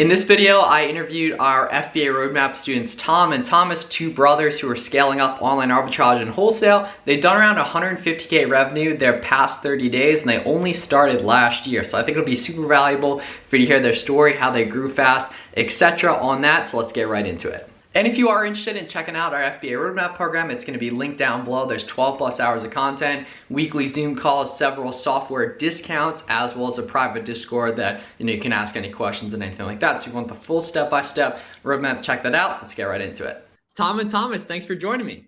In this video, I interviewed our FBA roadmap students, Tom and Thomas, two brothers who are scaling up online arbitrage and wholesale. They've done around 150K revenue their past 30 days, and they only started last year. So I think it'll be super valuable for you to hear their story, how they grew fast, etc. on that. So let's get right into it. And if you are interested in checking out our FBA roadmap program, it's going to be linked down below. There's 12 plus hours of content, weekly Zoom calls, several software discounts, as well as a private Discord that you can ask any questions and anything like that. So if you want the full step-by-step roadmap, check that out. Let's get right into it. Tom and Thomas, thanks for joining me.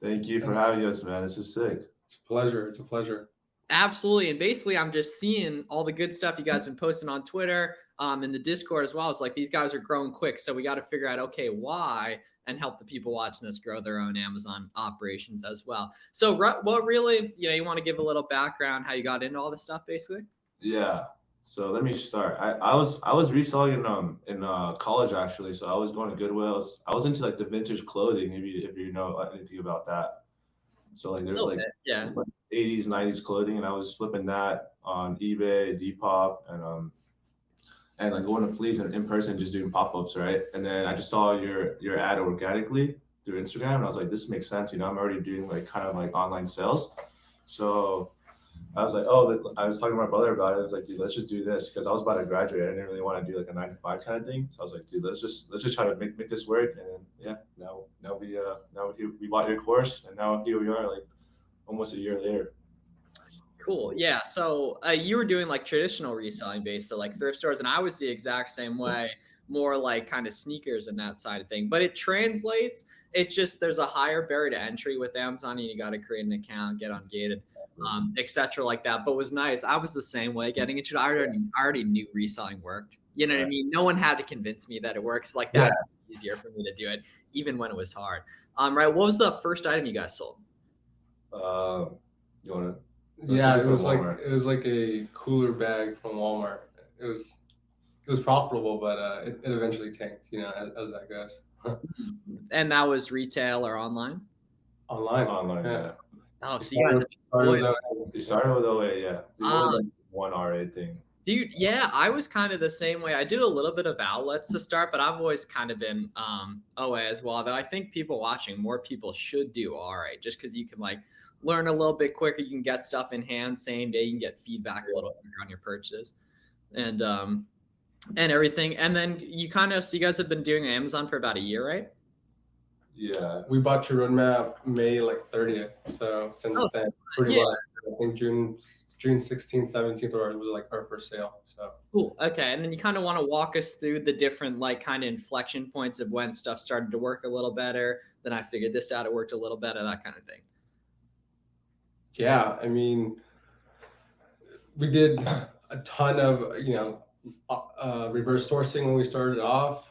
Thank you for having us, man. This is sick. It's a pleasure. It's a pleasure. Absolutely. And basically, I'm just seeing all the good stuff you guys have been posting on Twitter, in the Discord as well. It's like these guys are growing quick. So we got to figure out, okay, why, and help the people watching this grow their own Amazon operations as well. So what really, you want to give a little background, how you got into all this stuff, basically? Yeah. So let me start. I was reselling in college, actually. So I was going to Goodwill. I was into like the vintage clothing, if you know anything about that. So like there's like 80s, 90s clothing, and I was flipping that on eBay, Depop, and like going to fleas and in person, just doing pop-ups, right? And then I just saw your ad organically through Instagram, and I was like, this makes sense. I'm already doing like kind of like online sales. So I was like, I was talking to my brother about it. I was like, dude, let's just do this, because I was about to graduate. I didn't really want to do like a 9-to-5 kind of thing. So I was like, dude, let's just try to make this work. And then, now we bought your course, and now here we are, like almost a year later. Cool. Yeah. So you were doing like traditional reselling based, so like thrift stores, and I was the exact same way, more like kind of sneakers and that side of thing. But it translates. It's just there's a higher barrier to entry with Amazon, and you got to create an account, get ungated, etc. like that. But it was nice. I was the same way getting into it. I already knew reselling worked. You know what I mean? No one had to convince me that it works like that. Yeah. Easier for me to do it, even when it was hard. Right. What was the first item you guys sold? You want to? Yeah, it was like a cooler bag from Walmart. It was profitable, but it eventually tanked, as that goes. And that was retail or online? Online, yeah. Oh, so you guys started with OA, yeah. We only did one RA thing. Dude, yeah, I was kind of the same way. I did a little bit of outlets to start, but I've always kind of been OA as well. Though I think people watching, more people should do RA, just because you can like learn a little bit quicker. You can get stuff in hand same day. You can get feedback a little quicker on your purchases and everything. And then you so you guys have been doing Amazon for about a year, right? Yeah, we bought your roadmap May 30th. So since then, pretty much, I think June 16th, 17th, or it was like our first sale. So cool. Okay, and then you kind of want to walk us through the different like kind of inflection points of when stuff started to work a little better. Then I figured this out, it worked a little better, that kind of thing. Yeah, I mean, we did a ton of reverse sourcing when we started off.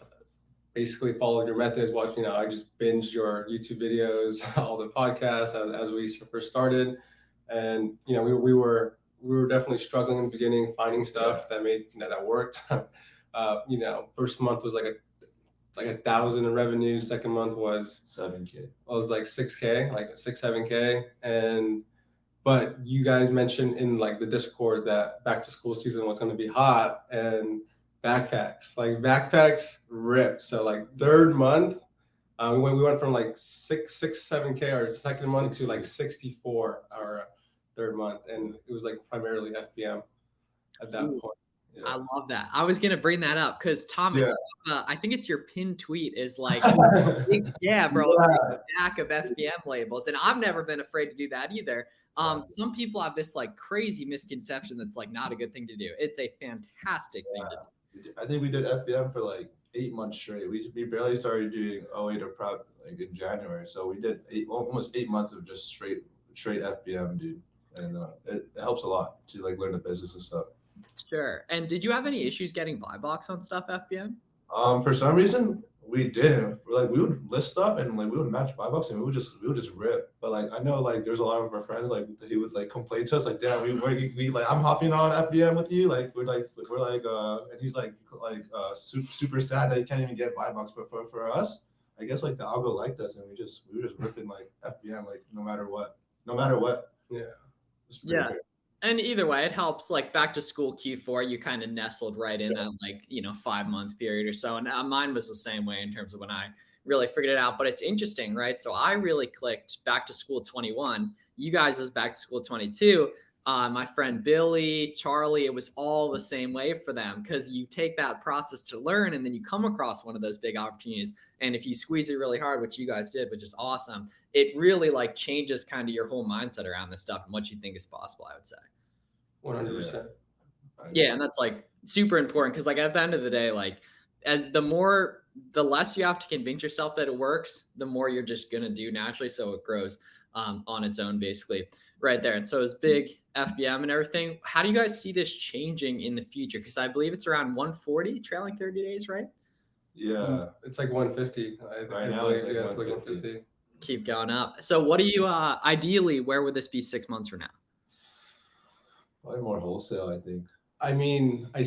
Basically followed your methods. Watching, I just binged your YouTube videos, all the podcasts as we first started, and we were definitely struggling in the beginning, finding stuff that made that worked. First month was like 1,000 in revenue. Second month was 7K. It was like 6K, like 6-7K, but you guys mentioned in like the Discord that back to school season was going to be hot, and backpacks ripped. So like third month, we went from like 7K our second month to like 64 our third month, and it was like primarily FBM at that point. Yeah. I love that. I was gonna bring that up because Thomas, I think it's your pinned tweet is like, yeah, bro, a stack of FBM labels, and I've never been afraid to do that either. Some people have this like crazy misconception that's like not a good thing to do. It's a fantastic thing to do. I think we did FBM for like 8 months straight. We barely started doing OA to prep like in January, so we did almost 8 months of just straight FBM, dude, and it helps a lot to like learn the business and stuff. Sure. And did you have any issues getting buy box on stuff FBM? For some reason we didn't. Like we would list stuff and like we would match buy box and we would just rip. But like I know like there's a lot of our friends like he would like complain to us like, damn, we like I'm hopping on FBM with you, like we're like and he's like super sad that he can't even get buy box. But for us, I guess like the algo liked us and we were just ripping like FBM like no matter what. Yeah. Great. And either way, it helps. Like back to school Q4, you kind of nestled right in that 5-month period or so. And mine was the same way in terms of when I really figured it out. But it's interesting, right? So I really clicked back to school 21. You guys was back to school 22. My friend Billy, Charlie, it was all the same way for them because you take that process to learn and then you come across one of those big opportunities. And if you squeeze it really hard, which you guys did, which is awesome, it really changes kind of your whole mindset around this stuff and what you think is possible, I would say. 100%. Yeah, and that's super important because at the end of the day, the less you have to convince yourself that it works, the more you're just gonna do naturally. So it grows on its own, basically, right there. And so it's big FBM and everything. How do you guys see this changing in the future? Because I believe it's around 140 trailing 30 days, right? Yeah, it's like 150. Right now it's like 150. Keep going up. So what do you ideally? Where would this be 6 months from now? Probably more wholesale, I think. I mean, I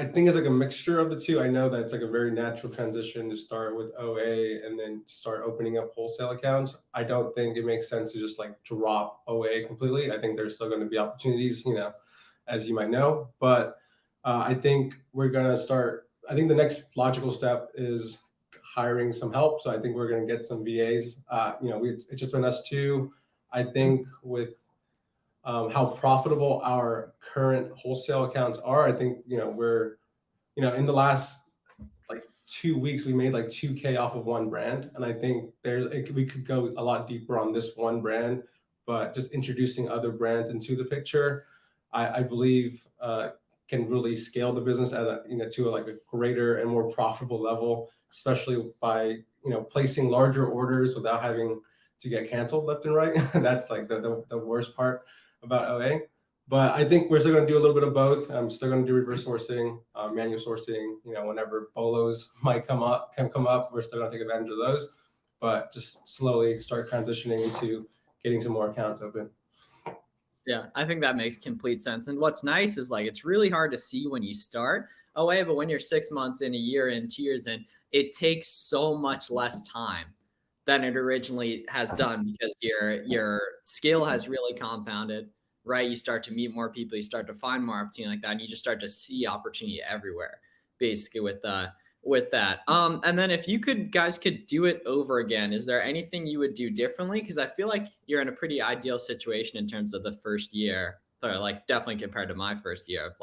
think it's like a mixture of the two. I know that it's like a very natural transition to start with OA and then start opening up wholesale accounts. I don't think it makes sense to just drop OA completely. I think there's still going to be opportunities, as you might know. But I think we're going to start. I think the next logical step is hiring some help. So I think we're going to get some VAs. It's just been us two. I think with how profitable our current wholesale accounts are. I think, we're, in the last 2 weeks, we made $2K off of one brand. And I think we could go a lot deeper on this one brand, but just introducing other brands into the picture, I believe can really scale the business at to a greater and more profitable level, especially by, placing larger orders without having to get canceled left and right. That's the worst part about OA. But I think we're still going to do a little bit of both. I'm still going to do reverse sourcing, manual sourcing. Whenever bolos might come up, we're still going to take advantage of those. But just slowly start transitioning into getting some more accounts open. Yeah, I think that makes complete sense. And what's nice is it's really hard to see when you start OA, but when you're 6 months in, a year in, 2 years in, it takes so much less time than it originally has done because your skill has really compounded, right? You start to meet more people, you start to find more opportunity like that, and you just start to see opportunity everywhere, basically with that. And then if you guys could do it over again, is there anything you would do differently? Because I feel like you're in a pretty ideal situation in terms of the first year, or definitely compared to my first year of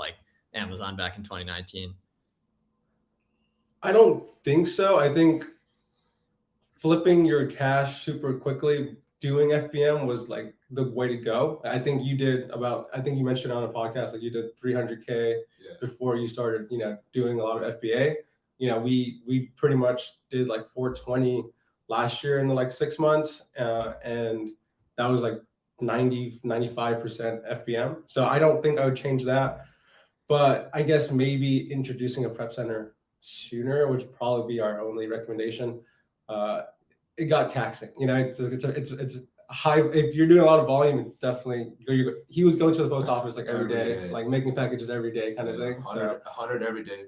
Amazon back in 2019. I don't think so. I think flipping your cash super quickly doing FBM was the way to go. I think you mentioned on a podcast you did 300K before you started, doing a lot of FBA. We pretty much did 420 last year in the 6 months, and that was 95% FBM. So I don't think I would change that, but I guess maybe introducing a prep center sooner would probably be our only recommendation. It got taxing, it's high. If you're doing a lot of volume, it's definitely, he was going to the post office every day, making packages every day kind of thing. 100 every day.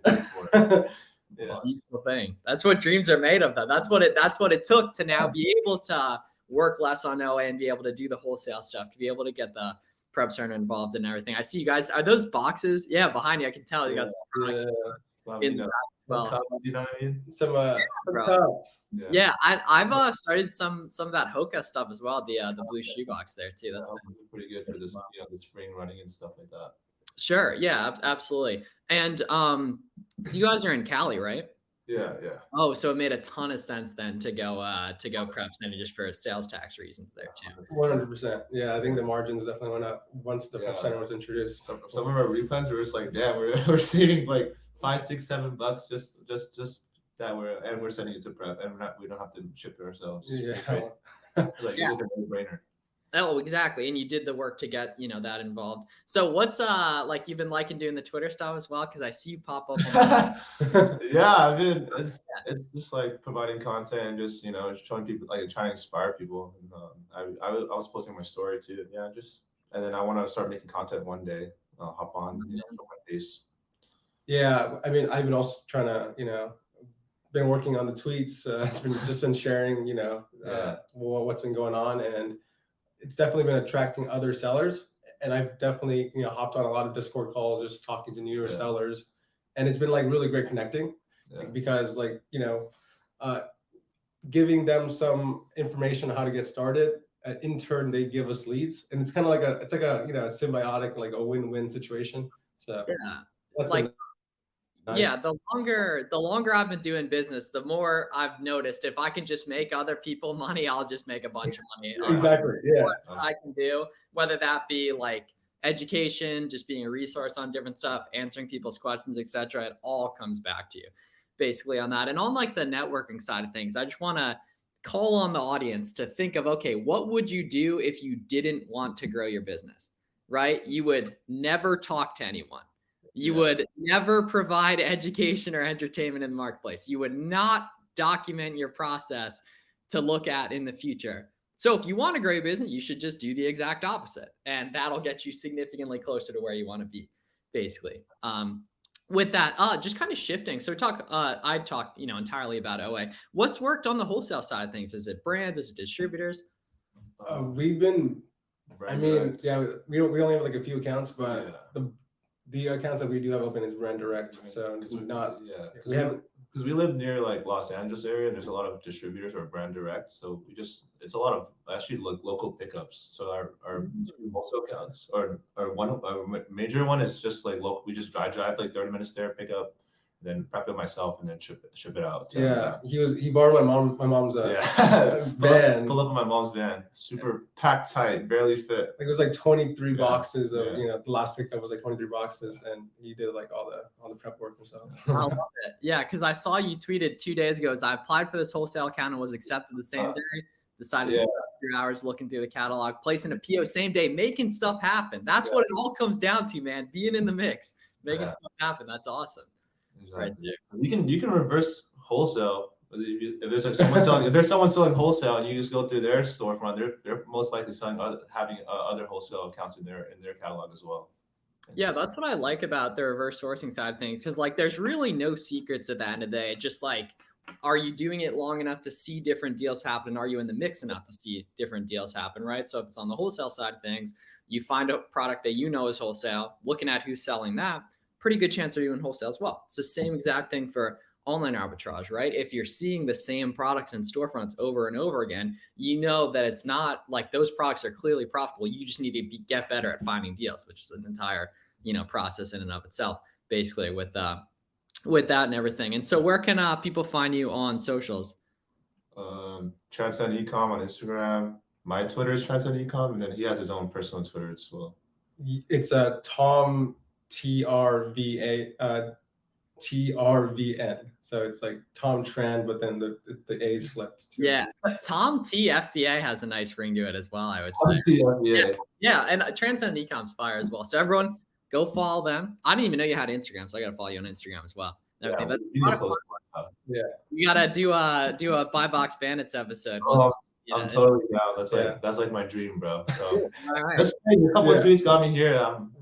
It's a beautiful thing. That's what dreams are made of, though. That's what it took to now be able to work less on OA and be able to do the wholesale stuff, to be able to get the prep center involved and everything. I see you guys. Are those boxes? Yeah, behind you. I can tell you got some in the back as well. Cups, you know what I mean? Some cups. Yeah, I've started some of that Hoka stuff as well. The blue shoebox there too. That's pretty good for this, the spring running and stuff like that. Sure. Yeah, absolutely. And so you guys are in Cali, right? Yeah. Oh, so it made a ton of sense then to go prep center just for sales tax reasons there too. 100%. Yeah, I think the margins definitely went up once the prep center was introduced. Some of our replans were just damn, we're saving $5, $6, $7 just that we're sending it to prep, and we don't have to ship it ourselves. Yeah. It's a no-brainer. Oh, exactly. And you did the work to get, that involved. So what's you've been liking doing the Twitter stuff as well? Because I see you pop up. Yeah, I mean, it's just providing content and just showing people, trying to inspire people. And, I was posting my story too. Yeah, and then I want to start making content one day. I'll hop on, show my face. Yeah, I mean, I've been also trying to, been working on the tweets, just been sharing, what's been going on, and it's definitely been attracting other sellers. and I've definitely, hopped on a lot of Discord calls, just talking to newer Yeah. sellers, and it's been like really great connecting, Yeah. because like, giving them some information on how to get started, in turn they give us leads, and it's kind of like a a symbiotic, like a win-win situation. So Yeah. that's Like, been nice. yeah, the longer I've been doing business, the more I've noticed if I can just make other people money, I'll just make a bunch of money. Exactly. Yeah. I can do, whether that be like education, just being a resource on different stuff, answering people's questions, etc. It all comes back to you basically on that. And on like the networking side of things, I just want to call on the audience to think of, okay, what would you do if you didn't want to grow your business, right? You would never talk to anyone. You would never provide education or entertainment in the marketplace. You would not document your process to look at in the future. So if you want to grow your business, you should just do the exact opposite. And that'll get you significantly closer to where you want to be, basically. With that, just kind of shifting. So I talk, entirely about OA. What's worked on the wholesale side of things? Is it brands? Is it distributors? We've been, Brand direct. we only have like a few accounts, but Yeah. the accounts that we do have open is brand direct. So it's not, we haven't. Because we live near like Los Angeles area, and there's a lot of distributors or brand direct. So it's a lot of actually like local pickups. So our wholesale accounts, or our major one is just like local. We just drive like 30 minutes there, pick up, then prep it myself, and then ship it out. So, he borrowed my mom's van. Pull up in my mom's van, super packed tight, barely fit. Like it was like 23 boxes of, the last pickup was like 23 boxes, and he did like all the prep work himself. I love it. Yeah, because I saw you tweeted 2 days ago, as I applied for this wholesale account and was accepted the same day. Decided to spend 3 hours looking through the catalog, placing a PO same day, making stuff happen. That's what it all comes down to, man. Being in the mix, making stuff happen. That's awesome. Exactly. Right, you can reverse wholesale. If there's like someone selling wholesale, and you just go through their storefront, they're most likely having other wholesale accounts in their catalog as well. Yeah, that's what I like about the reverse sourcing side of things, because like there's really no secrets at the end of the day. Just like, are you doing it long enough to see different deals happen? Are you in the mix enough to see different deals happen, right? So if it's on the wholesale side of things, you find a product that you know is wholesale, looking at who's selling that, pretty good chance are you in wholesale as well. It's the same exact thing for online arbitrage, right? If you're seeing the same products in storefronts over and over again, you know that it's not like those products are clearly profitable. You just need to get better at finding deals, which is an entire, process in and of itself, basically with that and everything. And so where can people find you on socials? TranscendEcom on Instagram. My Twitter is TranscendEcom, and then he has his own personal Twitter as well. It's Tom TRVN. So it's like Tom Tran, but then the A is flipped. Yeah, Tom TFBA has a nice ring to it as well, I would say. Yeah, and TranscendEcom's fire as well. So everyone, go follow them. I didn't even know you had Instagram, so I got to follow you on Instagram as well. You gotta do a Buy Box Bandits episode. I'm totally down. That's like my dream, bro. So all right. A couple of tweets got me here.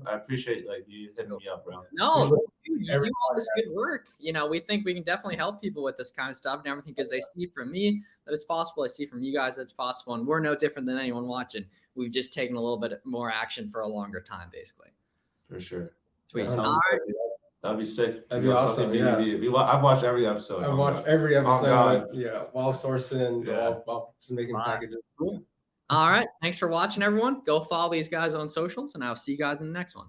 I appreciate you hitting me up, bro. No, you do all this good work. We think we can definitely help people with this kind of stuff and everything, because they see from me that it's possible. I see from you guys that it's possible, and we're no different than anyone watching. We've just taken a little bit more action for a longer time, basically. For sure. Sweet. That'd be sick. That'd be awesome. I've watched every episode. I've watched every episode. While sourcing, while making packages. Cool. All right. Thanks for watching, everyone. Go follow these guys on socials, and I'll see you guys in the next one.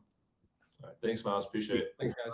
All right. Thanks, Miles. Appreciate it. Thanks, guys.